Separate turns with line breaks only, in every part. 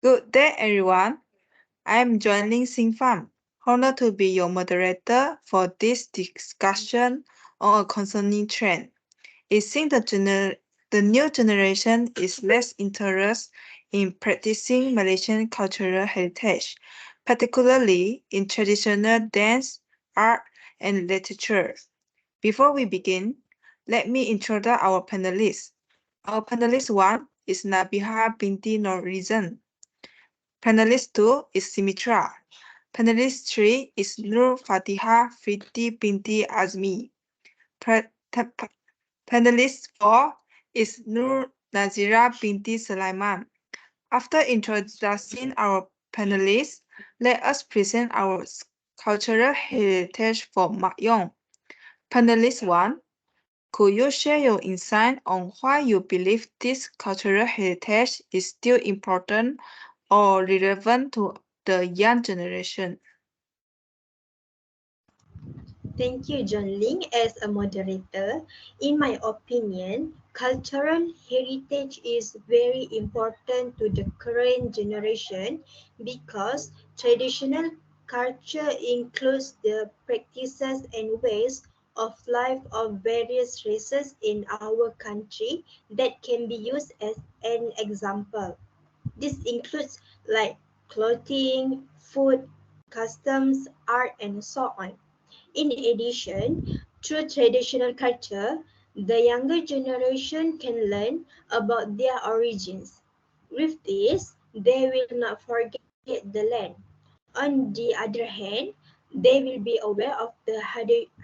Good day, everyone. I am joining Sing Pham. Honored to be your moderator for this discussion on a concerning trend. It seems the new generation is less interested in practicing Malaysian cultural heritage, particularly in traditional dance, art, and literature. Before we begin, let me introduce our panelists. Our panelist one is Nabiha binti Norizan. Panelist 2 is Simitra. Panelist 3 is Nur Fatiha Fiti binti Azmi. Panelist 4 is Nur Nazira binti Sulaiman. After introducing our panelists, let us present our cultural heritage for Mak Yong. Panelist 1, could you share your insight on why you believe this cultural heritage is still important or relevant to the young generation?
Thank you, John Ling, as a moderator. In my opinion, cultural heritage is very important to the current generation because traditional culture includes the practices and ways of life of various races in our country that can be used as an example. This includes like clothing, food, customs, art, and so on. In addition, through traditional culture, the younger generation can learn about their origins. With this, they will not forget the land. On the other hand, they will be aware of the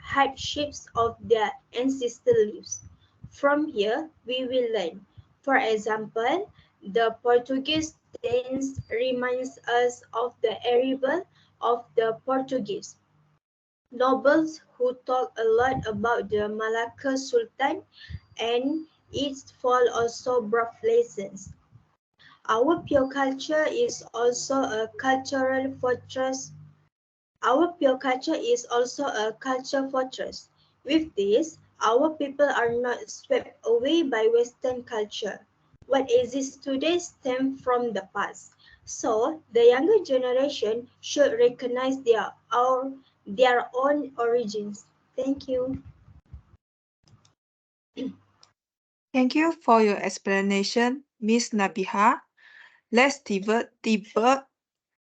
hardships of their ancestral lives. From here, we will learn. For example, the Portuguese dance reminds us of the arrival of the Portuguese novels who talk a lot about the Malacca Sultan and its fall also brought lessons. Our pure culture is also a cultural fortress. Our pure culture is also a culture fortress. With this, our people are not swept away by Western culture. What exists today stems from the past. So, the younger generation should recognize their own origins. Thank you.
Thank you for your explanation, Ms. Nabiha. Let's dive deeper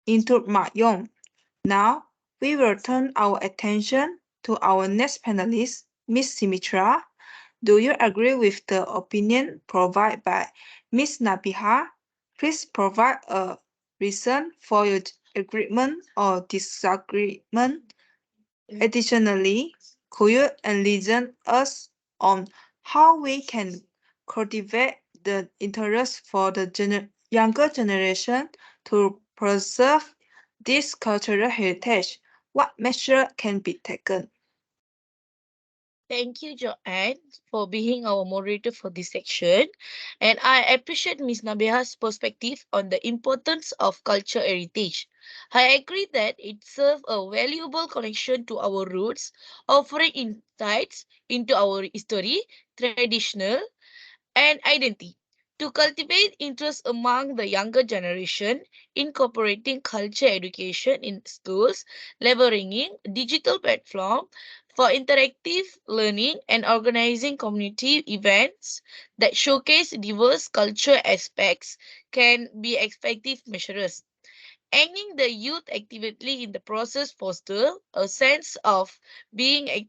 into Mak Yong. Now, we will turn our attention to our next panelist, Ms. Simitra. Do you agree with the opinion provided by Ms. Nabiha? Please provide a reason for your agreement or disagreement. Additionally, could you enlighten us on how we can cultivate the interest for the younger generation to preserve this cultural heritage? What measure can be taken?
Thank you, Joanne, for being our moderator for this section. And I appreciate Ms. Nabiha's perspective on the importance of culture heritage. I agree that it serves a valuable connection to our roots, offering insights into our history, traditional, and identity. To cultivate interest among the younger generation, incorporating culture education in schools, leveraging digital platform for interactive learning and organizing community events that showcase diverse culture aspects can be effective measures. Engaging the youth actively in the process foster a sense of being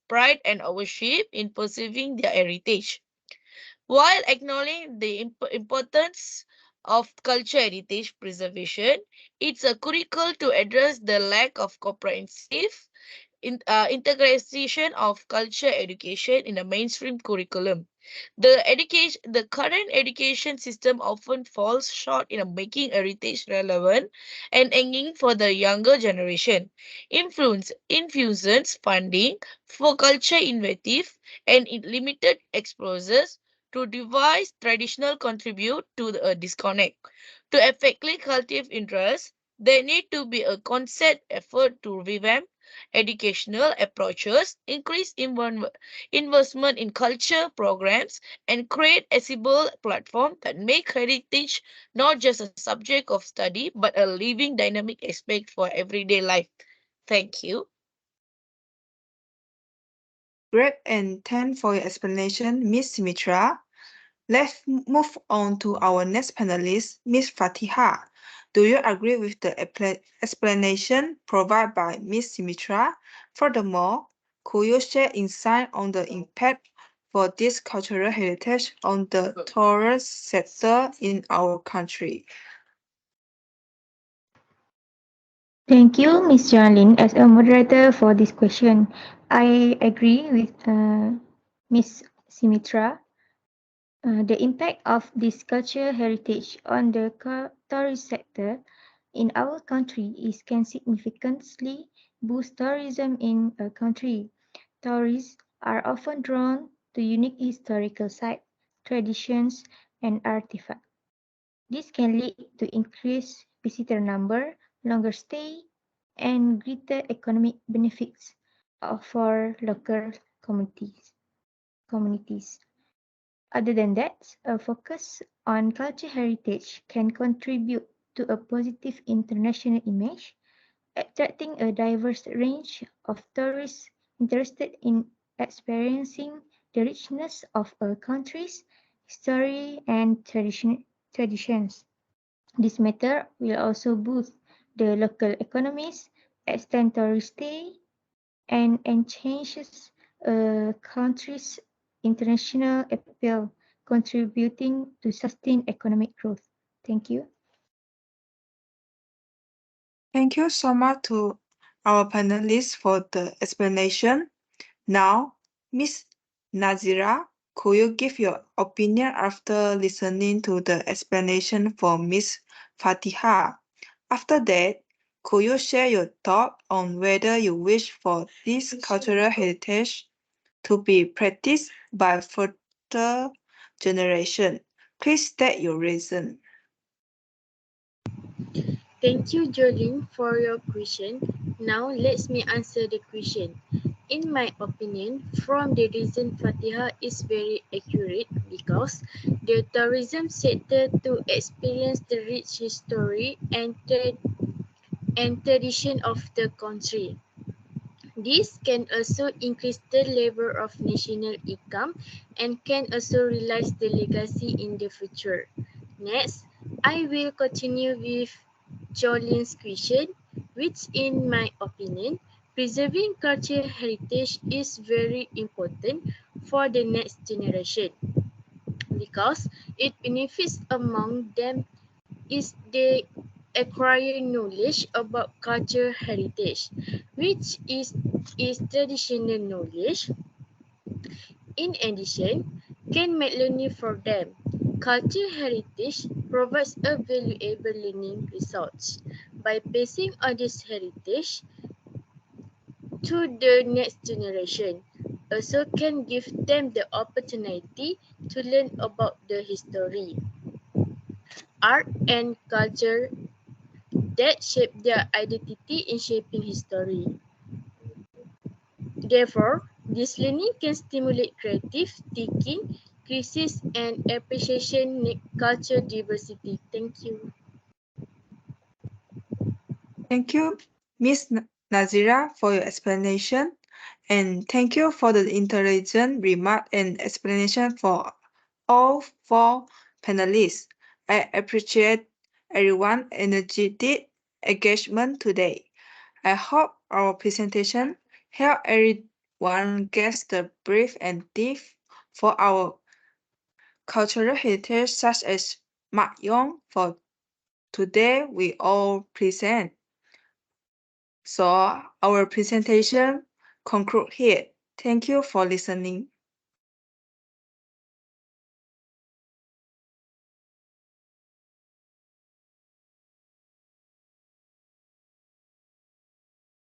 pride and ownership in preserving their heritage. While acknowledging the importance of culture heritage preservation, it's a critical to address the lack of comprehensive integration of culture education in the mainstream curriculum. The current education system often falls short in making heritage relevant and engaging for the younger generation. Infusions funding for culture innovative and limited exposures to devise traditional contribute to the disconnect. To effectively cultivate interest, there need to be a concerted effort to revamp educational approaches, increase investment in culture programs, and create accessible platforms that make heritage not just a subject of study but a living dynamic aspect for everyday life. Thank you.
Great, and thanks for your explanation, Miss Simitra. Let's move on to our next panelist, Miss Fatiha. Do you agree with the explanation provided by Miss Simitra? Furthermore, could you share insight on the impact for this cultural heritage on the tourist sector in our country?
Thank you, Ms. Janlin, as a moderator for this question. I agree with Ms. Simitra. The impact of this cultural heritage on the tourist sector in our country is can significantly boost tourism in a country. Tourists are often drawn to unique historical sites, traditions, and artifacts. This can lead to increased visitor number, longer stay, and greater economic benefits for local communities. Other than that, a focus on cultural heritage can contribute to a positive international image, attracting a diverse range of tourists interested in experiencing the richness of a country's history and traditions. This method will also boost the local economies, extend tourist stay, and enhances a country's international appeal, contributing to sustained economic growth. Thank you.
Thank you so much to our panelists for the explanation. Now, Miss Nazira, could you give your opinion after listening to the explanation from Miss Fatiha? After that, could you share your thought on whether you wish for this cultural heritage to be practiced by further generation? Please state your reason.
Thank you, Jolene, for your question. Now, let me answer the question. In my opinion, from the reason Fatiha is very accurate because the tourism sector to experience the rich history and tradition of the country. This can also increase the level of national income and can also realize the legacy in the future. Next, I will continue with Jolene's question, which in my opinion, preserving cultural heritage is very important for the next generation because it benefits among them is they acquire knowledge about cultural heritage, which is traditional knowledge. In addition, can make learning for them. Cultural heritage provides a valuable learning resource. By passing on this heritage to the next generation, also can give them the opportunity to learn about the history, art, and culture that shape their identity in shaping history. Therefore, this learning can stimulate creative thinking, criticism, and appreciation culture diversity. Thank you.
Thank you, Miss Nazira, for your explanation. And thank you for the intelligent remark and explanation for all four panelists. I appreciate everyone's energetic engagement today. I hope our presentation helped everyone get the brief and depth for our cultural heritage such as Yong for today we all present. So our presentation conclude here. Thank you for listening.